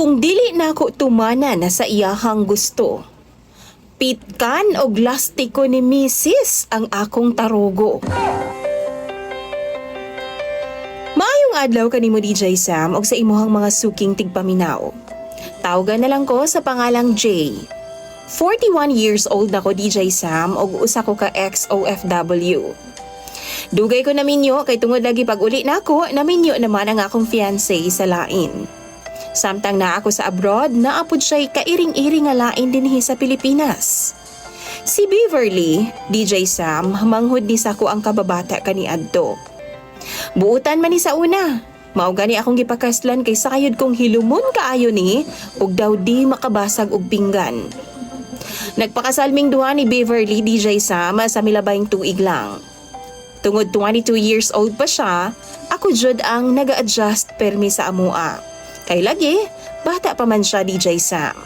Kung dili na ako tumana na sa iyahang gusto, pitkan og lastiko ni Mrs. ang akong tarugo. Maayong adlaw kanimo DJ Sam og sa imuhang mga suking tigpaminaw. Tawagan na lang ko sa pangalang Jay. 41 years old ako DJ Sam og usa ko ka ex-OFW. Dugay ko naminyo kay tungod lagi pag uli na ako, naminyo naman ang akong fiancé sa lain. Samtang na ako sa abroad, naapod siya'y kairing-iring nga lain dinhi sa Pilipinas. Si Beverly, DJ Sam, manghud ni sa ko ang kababata kaniadto. Buutan man ni sa una, mao gani akong gipakaslan kay sayod kong hilumon kaayo ni ug daw di makabasag og pinggan. Nagpakasalming duha ni Beverly DJ Sam sa milabayng tuig lang. Tungod 22 years old pa siya, ako jud ang naga-adjust permi sa amua. Kay lagi, bata pa man siya DJ Sam.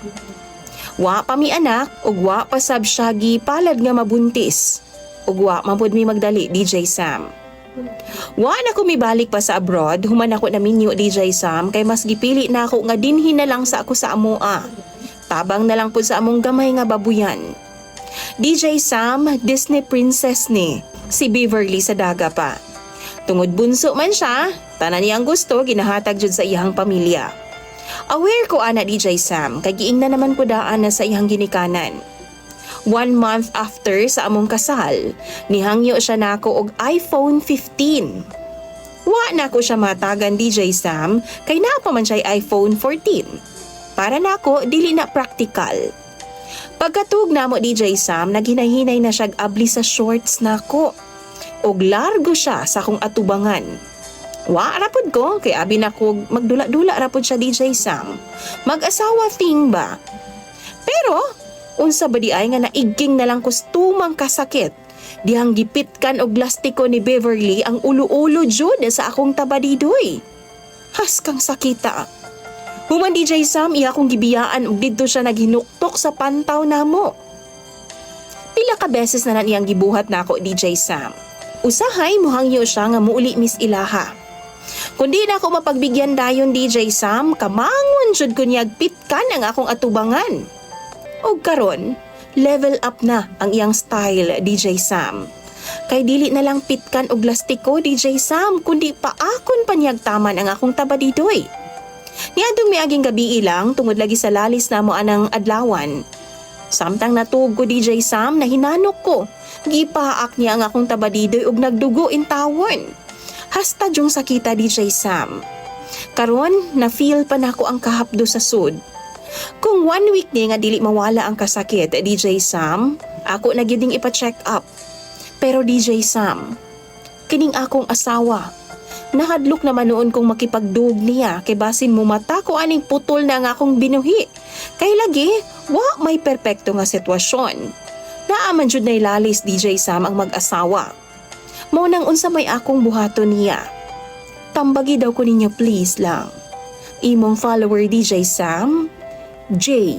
Wa pa mi anak ug wa pa sab siya gipalad nga mabuntis. Ug wa man pud mi magdali DJ Sam. Wa na ko mibalik pa sa abroad, human ako naminyo DJ Sam kay mas gipili na ako nga dinhi na lang sa ako sa amua. Tabang na lang pud sa among gamay nga babuyan. DJ Sam, Disney princess ni, si Beverly sa daga pa. Tungod bunso man siya, tanan niyang gusto ginahatag jud sa iyang pamilya. Aware ko ana DJ Sam, kay giing na naman po daan na sa iyang ginikanan. 1 month after sa among kasal, nihangyo siya nako og iPhone 15. Wa na ko siya matagan DJ Sam, kay naa pa man siya iPhone 14. Para nako dili na practical. Pagkatug namo DJ Sam, naghinahinay na siya abli sa shorts nako. Og largo siya sa akong atubangan. Wa rapod ko, kay abi na ko magdula-dula rapod siya DJ Sam. Mag-asawa thing ba? Pero, unsa ba di ay nga naigking na lang kustumang kasakit. Dihang gipitkan og lastiko ni Beverly ang ulo-ulo jud sa akong tabadidoy. Has kang sakita. Human DJ Sam, iya akong gibiyaan og didto siya naghinuktok sa pantaw namo. Pila ka beses na niyang gibuhat nako DJ Sam. Usahay muhangyo siya nga muuli Miss Ilaha. Kundi na ako mapagbigyan dayon DJ Sam, kamangon jud ko niyag pitkan ang akong atubangan. Og karon, level up na ang iyang style DJ Sam. Kay dili na lang pitkan og lastiko DJ Sam, kundi paakon pa niyag taman ang akong tabadidoy. Niadtong miaging gabi ilang tungod lagi sa lalis namo anang adlawan. Samtang natug ko DJ Sam, nahinanok ko. Gipaak niya ang akong tabadidoy ug nagdugo in tawon. Hasta yung sakita DJ Sam. Karon, na-feel pa nako ang kahapdo sa sud. Kung 1 week ni nga dili mawala ang kasakit DJ Sam, ako na gyuding ipa-check up. Pero DJ Sam, kining akong asawa, nahadlok naman noon kung makipagdug niya kay basin mo mata ko aning putol na ang akong binuhi. Kay lagi, wa may perpekto nga sitwasyon. Naaman jud na ilalis DJ Sam ang mag-asawa. Mao nang unsa may akong buhaton niya. Tambagi daw ko ninyo please lang. Imong follower DJ Sam, J.